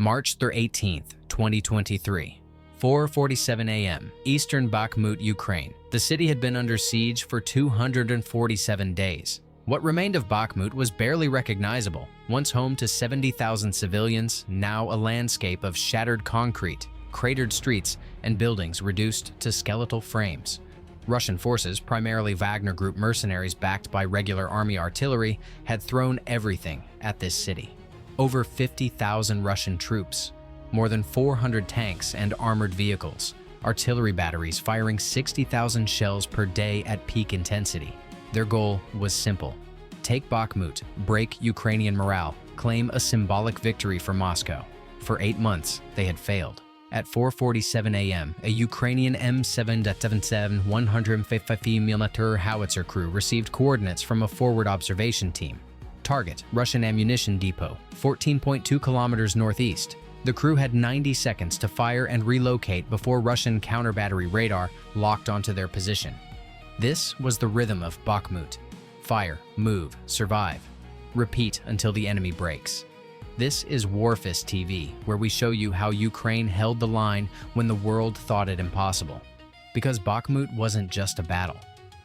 March 18th, 2023. 4:47 a.m. Eastern Bakhmut, Ukraine. The city had been under siege for 247 days. What remained of Bakhmut was barely recognizable. Once home to 70,000 civilians, now a landscape of shattered concrete, cratered streets, and buildings reduced to skeletal frames. Russian forces, primarily Wagner Group mercenaries backed by regular army artillery, had thrown everything at this city. Over 50,000 Russian troops, more than 400 tanks and armored vehicles, artillery batteries firing 60,000 shells per day at peak intensity. Their goal was simple: take Bakhmut, break Ukrainian morale, claim a symbolic victory for Moscow. For 8 months, they had failed. At 4:47 a.m., a Ukrainian M777 150mm howitzer crew received coordinates from a forward observation team. Target: Russian ammunition depot, 14.2 kilometers northeast. The crew had 90 seconds to fire and relocate before Russian counter-battery radar locked onto their position. This was the rhythm of Bakhmut: fire, move, survive. Repeat until the enemy breaks. This is Warfist TV, where we show you how Ukraine held the line when the world thought it impossible. Because Bakhmut wasn't just a battle.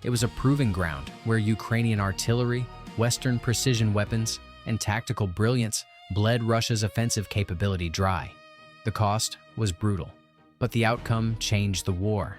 It was a proving ground where Ukrainian artillery, Western precision weapons, and tactical brilliance bled Russia's offensive capability dry. The cost was brutal, but the outcome changed the war.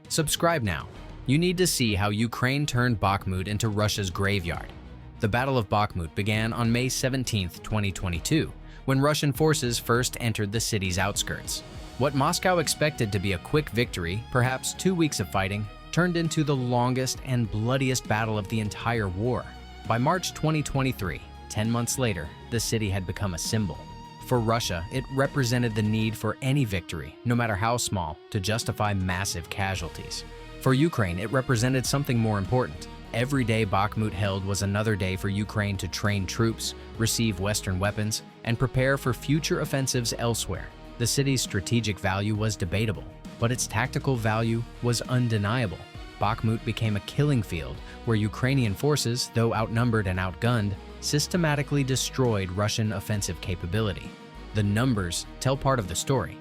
Subscribe now. You need to see how Ukraine turned Bakhmut into Russia's graveyard. The Battle of Bakhmut began on May 17, 2022, when Russian forces first entered the city's outskirts. What Moscow expected to be a quick victory, perhaps 2 weeks of fighting, turned into the longest and bloodiest battle of the entire war. By March 2023, 10 months later, the city had become a symbol. For Russia, it represented the need for any victory, no matter how small, to justify massive casualties. For Ukraine, it represented something more important. Every day Bakhmut held was another day for Ukraine to train troops, receive Western weapons, and prepare for future offensives elsewhere. The city's strategic value was debatable, but its tactical value was undeniable. Bakhmut became a killing field where Ukrainian forces, though outnumbered and outgunned, systematically destroyed Russian offensive capability. The numbers tell part of the story.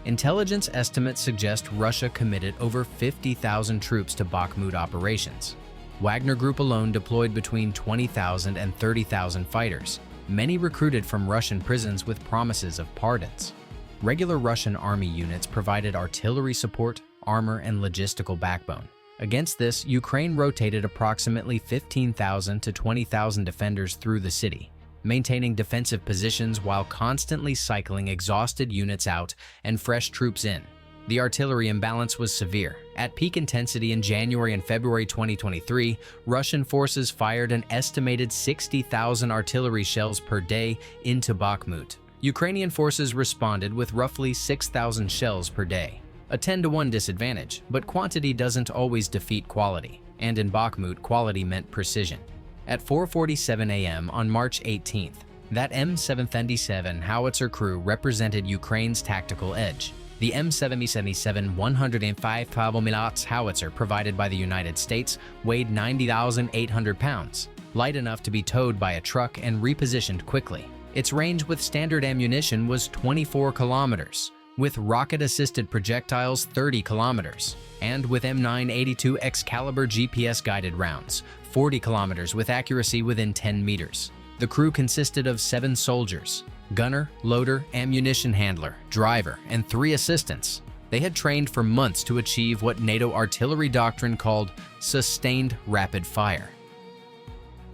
Intelligence estimates suggest Russia committed over 50,000 troops to Bakhmut operations. Wagner Group alone deployed between 20,000 and 30,000 fighters, many recruited from Russian prisons with promises of pardons. Regular Russian army units provided artillery support, armor, and logistical backbone. Against this, Ukraine rotated approximately 15,000 to 20,000 defenders through the city, maintaining defensive positions while constantly cycling exhausted units out and fresh troops in. The artillery imbalance was severe. At peak intensity in January and February 2023, Russian forces fired an estimated 60,000 artillery shells per day into Bakhmut. Ukrainian forces responded with roughly 6,000 shells per day. A 10-to-1 disadvantage, but quantity doesn't always defeat quality, and in Bakhmut, quality meant precision. At 4:47 a.m. on March 18th, that M777 howitzer crew represented Ukraine's tactical edge. The M777 105mm howitzer provided by the United States weighed 90,800 pounds, light enough to be towed by a truck and repositioned quickly. Its range with standard ammunition was 24 kilometers, with rocket-assisted projectiles 30 kilometers, and with M982 Excalibur GPS-guided rounds, 40 kilometers with accuracy within 10 meters. The crew consisted of 7 soldiers, gunner, loader, ammunition handler, driver, and 3 assistants. They had trained for months to achieve what NATO artillery doctrine called sustained rapid fire.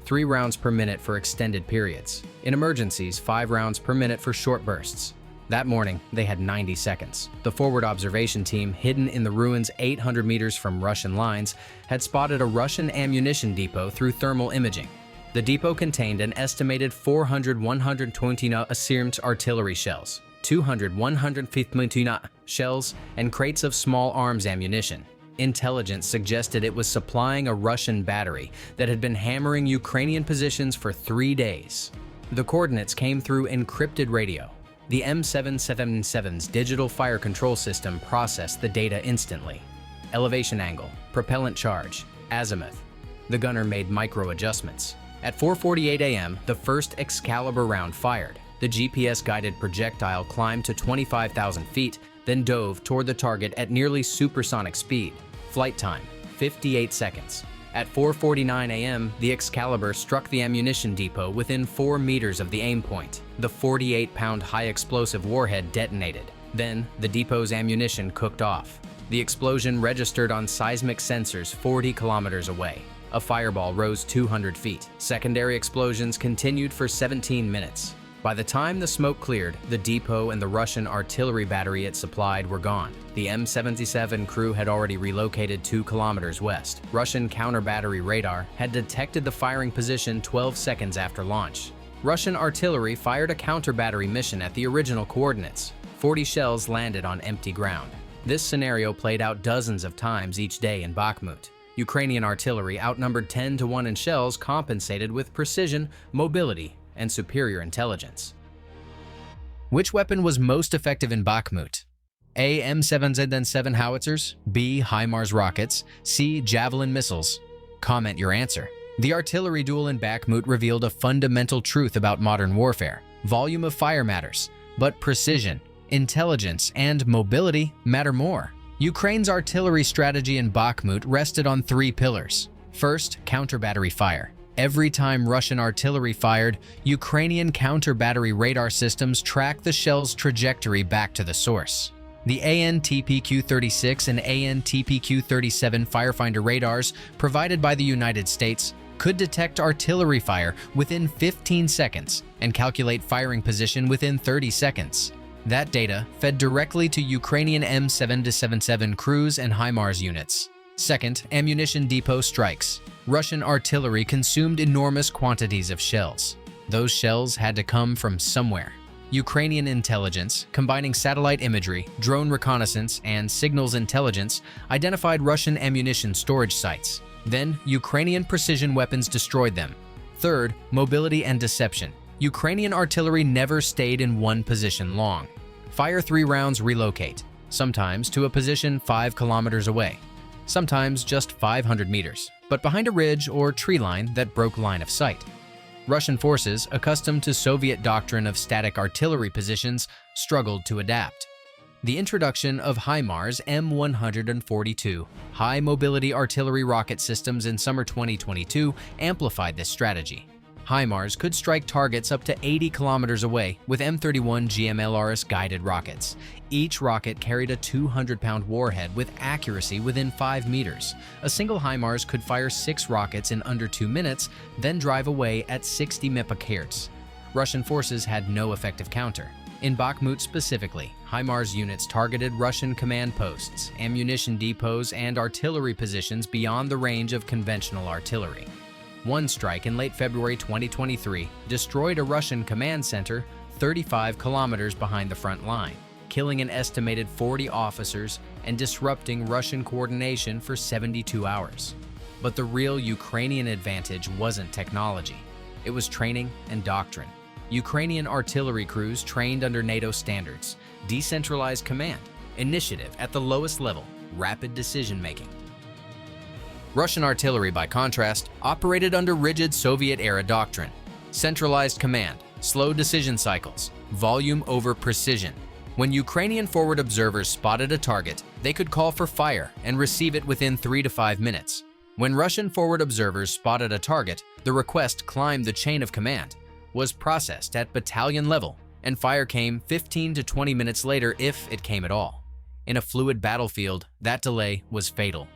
3 rounds per minute for extended periods. In emergencies, 5 rounds per minute for short bursts. That morning, they had 90 seconds. The forward observation team, hidden in the ruins 800 meters from Russian lines, had spotted a Russian ammunition depot through thermal imaging. The depot contained an estimated 400 120 ASIRMS artillery shells, 200 150 shells, and crates of small arms ammunition. Intelligence suggested it was supplying a Russian battery that had been hammering Ukrainian positions for 3 days. The coordinates came through encrypted radio. The M777's digital fire control system processed the data instantly. Elevation angle, propellant charge, azimuth. The gunner made micro adjustments. At 4:48 a.m., the first Excalibur round fired. The GPS-guided projectile climbed to 25,000 feet, then dove toward the target at nearly supersonic speed. Flight time, 58 seconds. At 4:49 a.m., the Excalibur struck the ammunition depot within 4 meters of the aim point. The 48-pound high-explosive warhead detonated. Then, the depot's ammunition cooked off. The explosion registered on seismic sensors 40 kilometers away. A fireball rose 200 feet. Secondary explosions continued for 17 minutes. By the time the smoke cleared, the depot and the Russian artillery battery it supplied were gone. The M77 crew had already relocated 2 kilometers west. Russian counter-battery radar had detected the firing position 12 seconds after launch. Russian artillery fired a counter-battery mission at the original coordinates. 40 shells landed on empty ground. This scenario played out dozens of times each day in Bakhmut. Ukrainian artillery, outnumbered 10 to 1 in shells, compensated with precision, mobility, and superior intelligence. Which weapon was most effective in Bakhmut? A. M7Z7 howitzers, B. HIMARS rockets, C. Javelin missiles. Comment your answer. The artillery duel in Bakhmut revealed a fundamental truth about modern warfare. Volume of fire matters, but precision, intelligence, and mobility matter more. Ukraine's artillery strategy in Bakhmut rested on 3 pillars. First, counter-battery fire. Every time Russian artillery fired, Ukrainian counter-battery radar systems tracked the shell's trajectory back to the source. The AN/TPQ-36 and AN/TPQ-37 firefinder radars provided by the United States could detect artillery fire within 15 seconds and calculate firing position within 30 seconds. That data fed directly to Ukrainian M777 crews and HIMARS units. Second, ammunition depot strikes. Russian artillery consumed enormous quantities of shells. Those shells had to come from somewhere. Ukrainian intelligence, combining satellite imagery, drone reconnaissance, and signals intelligence, identified Russian ammunition storage sites. Then, Ukrainian precision weapons destroyed them. Third, mobility and deception. Ukrainian artillery never stayed in one position long. Fire 3 rounds, relocate, sometimes to a position 5 kilometers away, sometimes just 500 meters, but behind a ridge or tree line that broke line of sight. Russian forces, accustomed to Soviet doctrine of static artillery positions, struggled to adapt. The introduction of HIMARS M142 high-mobility artillery rocket systems in summer 2022 amplified this strategy. HIMARS could strike targets up to 80 kilometers away with M31 GMLRS guided rockets. Each rocket carried a 200-pound warhead with accuracy within 5 meters. A single HIMARS could fire 6 rockets in under 2 minutes, then drive away at 60 mph. Russian forces had no effective counter. In Bakhmut specifically, HIMARS units targeted Russian command posts, ammunition depots, and artillery positions beyond the range of conventional artillery. One strike in late February 2023 destroyed a Russian command center 35 kilometers behind the front line, killing an estimated 40 officers and disrupting Russian coordination for 72 hours. But the real Ukrainian advantage wasn't technology. It was training and doctrine. Ukrainian artillery crews trained under NATO standards, decentralized command, initiative at the lowest level, rapid decision-making. Russian artillery, by contrast, operated under rigid Soviet-era doctrine. Centralized command, slow decision cycles, volume over precision. When Ukrainian forward observers spotted a target, they could call for fire and receive it within 3 to 5 minutes. When Russian forward observers spotted a target, the request climbed the chain of command, was processed at battalion level, and fire came 15 to 20 minutes later if it came at all. In a fluid battlefield, that delay was fatal.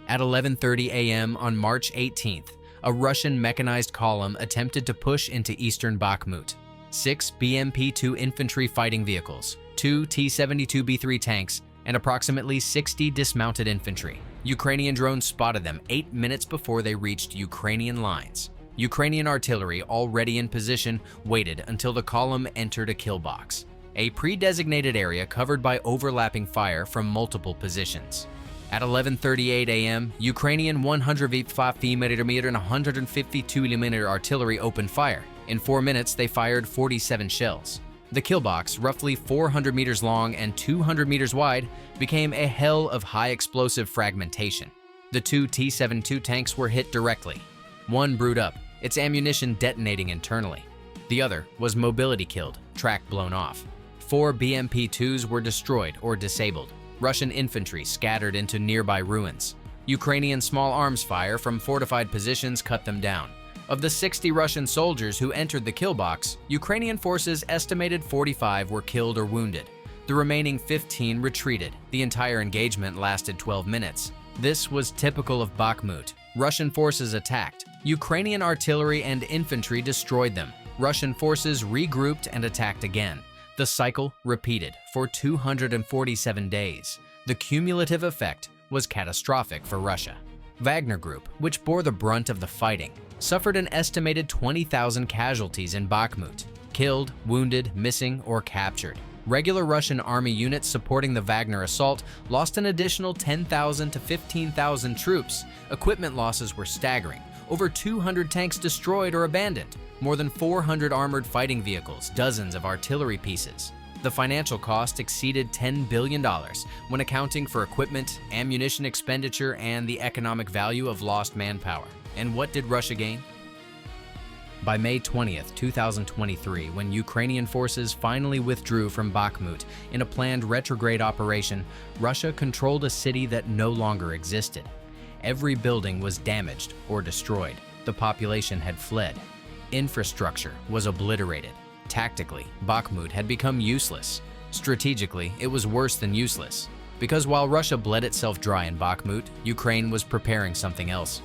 At 11:30 a.m. on March 18th, a Russian mechanized column attempted to push into eastern Bakhmut. 6 BMP-2 infantry fighting vehicles, 2 T-72B3 tanks, and approximately 60 dismounted infantry. Ukrainian drones spotted them 8 minutes before they reached Ukrainian lines. Ukrainian artillery, already in position, waited until the column entered a kill box, a pre-designated area covered by overlapping fire from multiple positions. At 11:38 a.m., Ukrainian 155 mm and 152 mm artillery opened fire. In 4 minutes, they fired 47 shells. The kill box, roughly 400 meters long and 200 meters wide, became a hell of high-explosive fragmentation. The 2 T-72 tanks were hit directly. One brewed up, its ammunition detonating internally. The other was mobility killed, track blown off. 4 BMP-2s were destroyed or disabled. Russian infantry scattered into nearby ruins. Ukrainian small arms fire from fortified positions cut them down. Of the 60 Russian soldiers who entered the kill box, Ukrainian forces estimated 45 were killed or wounded. The remaining 15 retreated. The entire engagement lasted 12 minutes. This was typical of Bakhmut. Russian forces attacked. Ukrainian artillery and infantry destroyed them. Russian forces regrouped and attacked again. The cycle repeated for 247 days. The cumulative effect was catastrophic for Russia. Wagner Group, which bore the brunt of the fighting, suffered an estimated 20,000 casualties in Bakhmut, killed, wounded, missing, or captured. Regular Russian army units supporting the Wagner assault lost an additional 10,000 to 15,000 troops. Equipment losses were staggering. Over 200 tanks destroyed or abandoned, more than 400 armored fighting vehicles, dozens of artillery pieces. The financial cost exceeded $10 billion when accounting for equipment, ammunition expenditure, and the economic value of lost manpower. And what did Russia gain? By May 20th, 2023, when Ukrainian forces finally withdrew from Bakhmut in a planned retrograde operation, Russia controlled a city that no longer existed. Every building was damaged or destroyed. The population had fled. Infrastructure was obliterated. Tactically, Bakhmut had become useless. Strategically, it was worse than useless. Because while Russia bled itself dry in Bakhmut, Ukraine was preparing something else.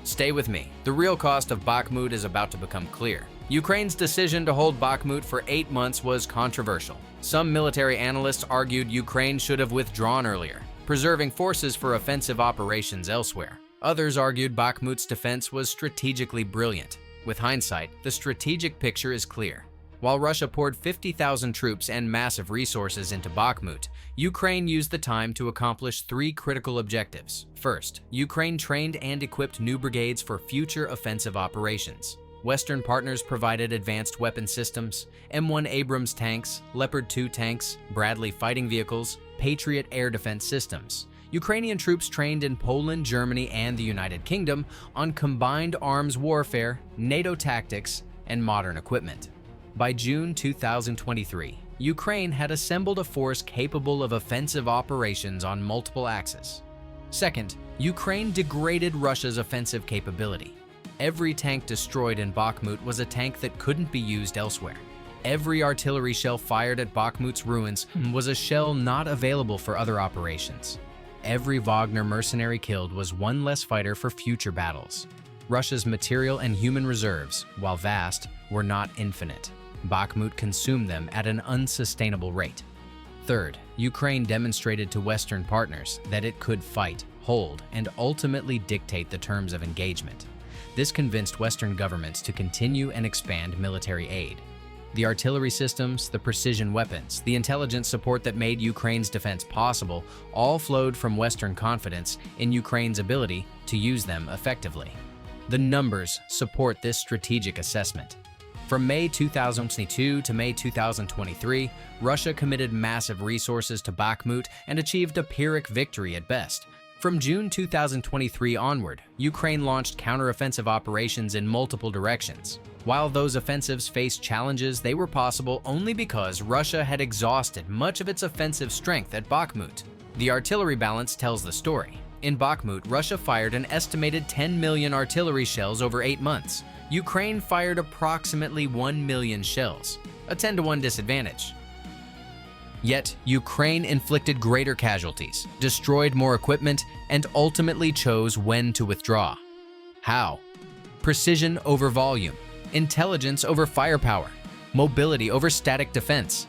Stay with me. The real cost of Bakhmut is about to become clear. Ukraine's decision to hold Bakhmut for 8 months was controversial. Some military analysts argued Ukraine should have withdrawn earlier, preserving forces for offensive operations elsewhere. Others argued Bakhmut's defense was strategically brilliant. With hindsight, the strategic picture is clear. While Russia poured 50,000 troops and massive resources into Bakhmut, Ukraine used the time to accomplish 3 critical objectives. First, Ukraine trained and equipped new brigades for future offensive operations. Western partners provided advanced weapon systems, M1 Abrams tanks, Leopard 2 tanks, Bradley fighting vehicles, Patriot air defense systems. Ukrainian troops trained in Poland, Germany, and the United Kingdom on combined arms warfare, NATO tactics, and modern equipment. By June 2023, Ukraine had assembled a force capable of offensive operations on multiple axes. Second, Ukraine degraded Russia's offensive capability. Every tank destroyed in Bakhmut was a tank that couldn't be used elsewhere. Every artillery shell fired at Bakhmut's ruins was a shell not available for other operations. Every Wagner mercenary killed was one less fighter for future battles. Russia's material and human reserves, while vast, were not infinite. Bakhmut consumed them at an unsustainable rate. Third, Ukraine demonstrated to Western partners that it could fight, hold, and ultimately dictate the terms of engagement. This convinced Western governments to continue and expand military aid. The artillery systems, the precision weapons, the intelligence support that made Ukraine's defense possible all flowed from Western confidence in Ukraine's ability to use them effectively. The numbers support this strategic assessment. From May 2022 to May 2023, Russia committed massive resources to Bakhmut and achieved a Pyrrhic victory at best. From June 2023 onward, Ukraine launched counteroffensive operations in multiple directions. While those offensives faced challenges, they were possible only because Russia had exhausted much of its offensive strength at Bakhmut. The artillery balance tells the story. In Bakhmut, Russia fired an estimated 10 million artillery shells over 8 months. Ukraine fired approximately 1 million shells, a 10-to-1 disadvantage. Yet, Ukraine inflicted greater casualties, destroyed more equipment, and ultimately chose when to withdraw. How? Precision over volume, intelligence over firepower, mobility over static defense.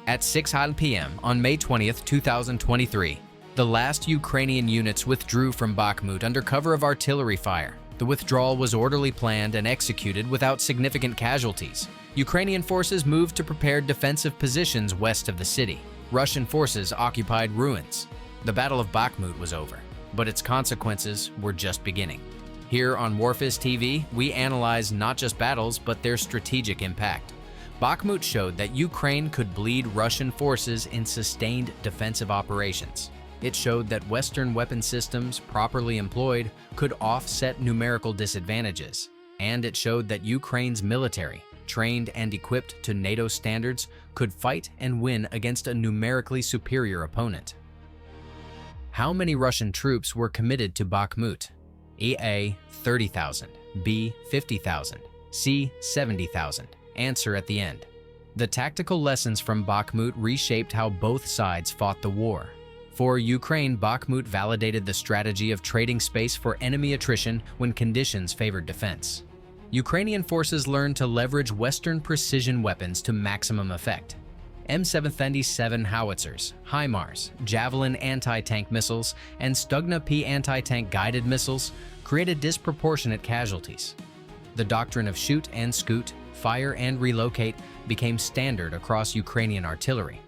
At 6:00 p.m. on May 20th, 2023, the last Ukrainian units withdrew from Bakhmut under cover of artillery fire. The withdrawal was orderly planned and executed without significant casualties. Ukrainian forces moved to prepared defensive positions west of the city. Russian forces occupied ruins. The Battle of Bakhmut was over, but its consequences were just beginning. Here on Warfist TV, we analyze not just battles, but their strategic impact. Bakhmut showed that Ukraine could bleed Russian forces in sustained defensive operations. It showed that Western weapon systems, properly employed, could offset numerical disadvantages. and it showed that Ukraine's military, trained and equipped to NATO standards, could fight and win against a numerically superior opponent. How many Russian troops were committed to Bakhmut? A. 30,000, B. 50,000, C. 70,000. Answer at the end. The tactical lessons from Bakhmut reshaped how both sides fought the war. For Ukraine, Bakhmut validated the strategy of trading space for enemy attrition when conditions favored defense. Ukrainian forces learned to leverage Western precision weapons to maximum effect. M777 howitzers, HIMARS, Javelin anti-tank missiles, and Stugna P anti-tank guided missiles created disproportionate casualties. The doctrine of shoot and scoot, fire and relocate became standard across Ukrainian artillery.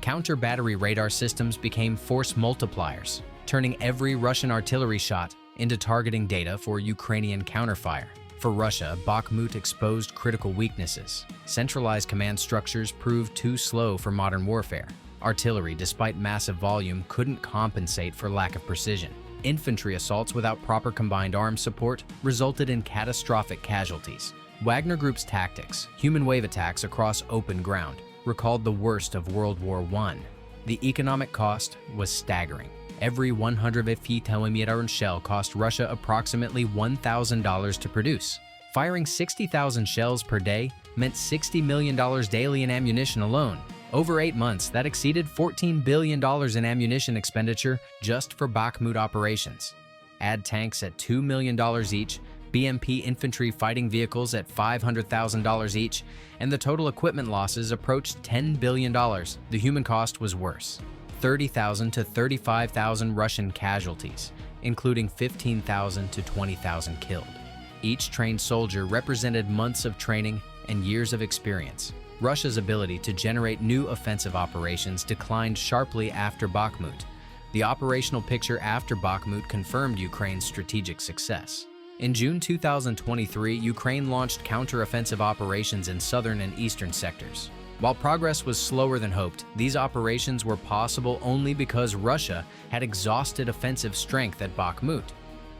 Counter-battery radar systems became force multipliers, turning every Russian artillery shot into targeting data for Ukrainian counterfire. For Russia, Bakhmut exposed critical weaknesses. Centralized command structures proved too slow for modern warfare. Artillery, despite massive volume, couldn't compensate for lack of precision. Infantry assaults without proper combined arms support resulted in catastrophic casualties. Wagner Group's tactics, human wave attacks across open ground, recalled the worst of World War I. The economic cost was staggering. Every 150 mm shell cost Russia approximately $1,000 to produce. Firing 60,000 shells per day meant $60 million daily in ammunition alone. Over 8 months, that exceeded $14 billion in ammunition expenditure just for Bakhmut operations. Add tanks at $2 million each, BMP infantry fighting vehicles at $500,000 each, and the total equipment losses approached $10 billion. The human cost was worse. 30,000 to 35,000 Russian casualties, including 15,000 to 20,000 killed. Each trained soldier represented months of training and years of experience. Russia's ability to generate new offensive operations declined sharply after Bakhmut. The operational picture after Bakhmut confirmed Ukraine's strategic success. In June 2023, Ukraine launched counter-offensive operations in southern and eastern sectors. While progress was slower than hoped, these operations were possible only because Russia had exhausted offensive strength at Bakhmut.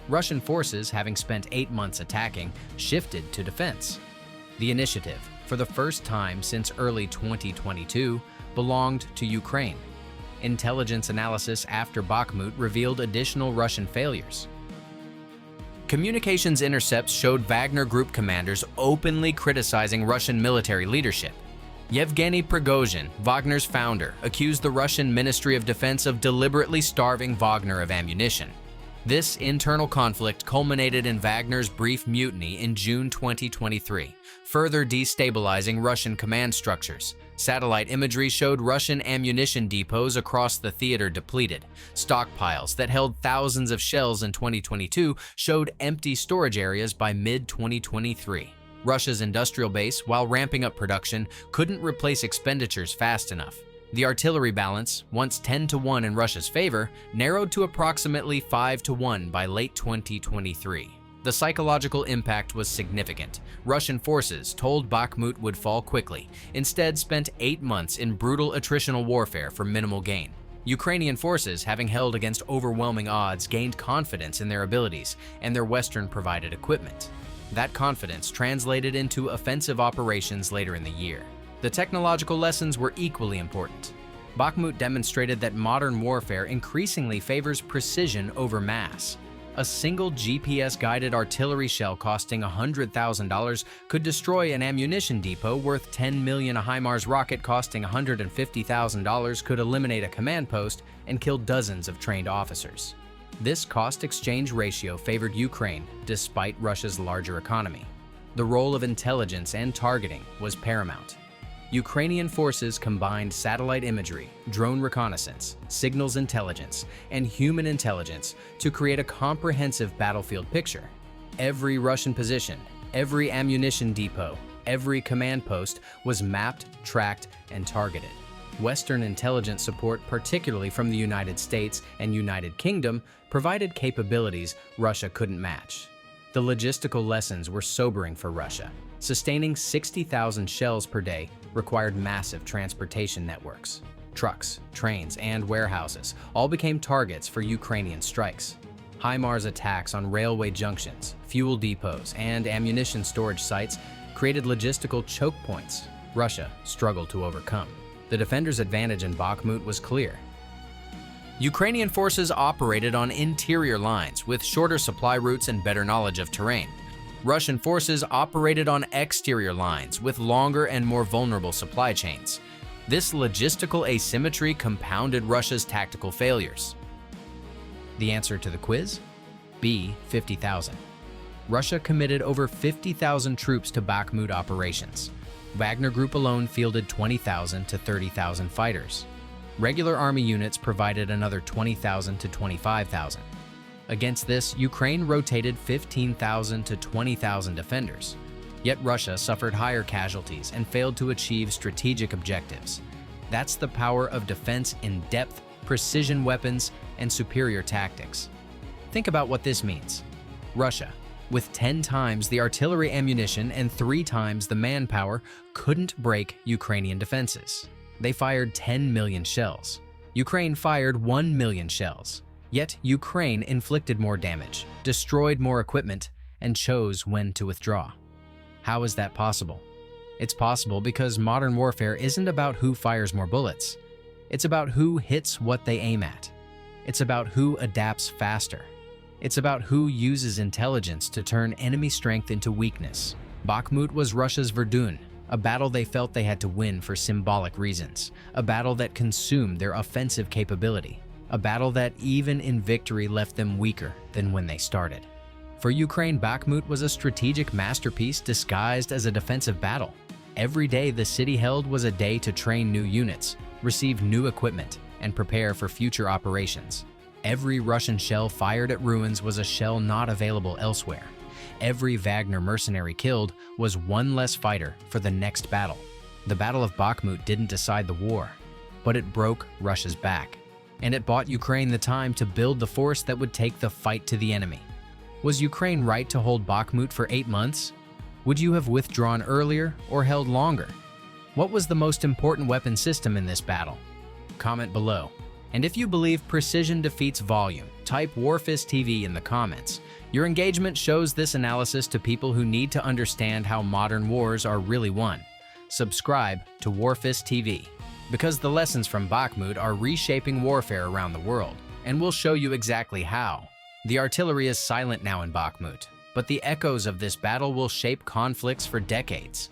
Russian forces, having spent 8 months attacking, shifted to defense. The initiative, for the first time since early 2022, belonged to Ukraine. Intelligence analysis after Bakhmut revealed additional Russian failures. Communications intercepts showed Wagner Group commanders openly criticizing Russian military leadership. Yevgeny Prigozhin, Wagner's founder, accused the Russian Ministry of Defense of deliberately starving Wagner of ammunition. This internal conflict culminated in Wagner's brief mutiny in June 2023, further destabilizing Russian command structures. Satellite imagery showed Russian ammunition depots across the theater depleted. Stockpiles that held thousands of shells in 2022 showed empty storage areas by mid-2023. Russia's industrial base, while ramping up production, couldn't replace expenditures fast enough. The artillery balance, once 10-1 in Russia's favor, narrowed to approximately 5-1 by late 2023. The psychological impact was significant. Russian forces, told Bakhmut would fall quickly, instead spent 8 months in brutal attritional warfare for minimal gain. Ukrainian forces, having held against overwhelming odds, gained confidence in their abilities and their Western-provided equipment. That confidence translated into offensive operations later in the year. The technological lessons were equally important. Bakhmut demonstrated that modern warfare increasingly favors precision over mass. A single GPS-guided artillery shell costing $100,000 could destroy an ammunition depot worth $10 million. A HIMARS rocket costing $150,000 could eliminate a command post and kill dozens of trained officers. This cost-exchange ratio favored Ukraine despite Russia's larger economy. The role of intelligence and targeting was paramount. Ukrainian forces combined satellite imagery, drone reconnaissance, signals intelligence, and human intelligence to create a comprehensive battlefield picture. Every Russian position, every ammunition depot, every command post was mapped, tracked, and targeted. Western intelligence support, particularly from the United States and United Kingdom, provided capabilities Russia couldn't match. The logistical lessons were sobering for Russia. Sustaining 60,000 shells per day required massive transportation networks. Trucks, trains, and warehouses all became targets for Ukrainian strikes. HIMARS attacks on railway junctions, fuel depots, and ammunition storage sites created logistical choke points Russia struggled to overcome. The defenders' advantage in Bakhmut was clear. Ukrainian forces operated on interior lines with shorter supply routes and better knowledge of terrain. Russian forces operated on exterior lines with longer and more vulnerable supply chains. This logistical asymmetry compounded Russia's tactical failures. The answer to the quiz? B. 50,000. Russia committed over 50,000 troops to Bakhmut operations. Wagner Group alone fielded 20,000 to 30,000 fighters. Regular army units provided another 20,000 to 25,000. Against this, Ukraine rotated 15,000 to 20,000 defenders. Yet Russia suffered higher casualties and failed to achieve strategic objectives. That's the power of defense in depth, precision weapons, and superior tactics. Think about what this means. Russia, with 10 times the artillery ammunition and 3 times the manpower, couldn't break Ukrainian defenses. They fired 10 million shells. Ukraine fired 1 million shells. Yet Ukraine inflicted more damage, destroyed more equipment, and chose when to withdraw. How is that possible? It's possible because modern warfare isn't about who fires more bullets. It's about who hits what they aim at. It's about who adapts faster. It's about who uses intelligence to turn enemy strength into weakness. Bakhmut was Russia's Verdun, a battle they felt they had to win for symbolic reasons, a battle that consumed their offensive capability, a battle that even in victory left them weaker than when they started. For Ukraine, Bakhmut was a strategic masterpiece disguised as a defensive battle. Every day the city held was a day to train new units, receive new equipment, and prepare for future operations. Every Russian shell fired at ruins was a shell not available elsewhere. Every Wagner mercenary killed was one less fighter for the next battle. The Battle of Bakhmut didn't decide the war, but it broke Russia's back. And it bought Ukraine the time to build the force that would take the fight to the enemy. Was Ukraine right to hold Bakhmut for 8 months? Would you have withdrawn earlier or held longer? What was the most important weapon system in this battle? Comment below. And if you believe precision defeats volume, type Warfist TV in the comments. Your engagement shows this analysis to people who need to understand how modern wars are really won. Subscribe to Warfist TV, because the lessons from Bakhmut are reshaping warfare around the world, and we'll show you exactly how. The artillery is silent now in Bakhmut, but the echoes of this battle will shape conflicts for decades.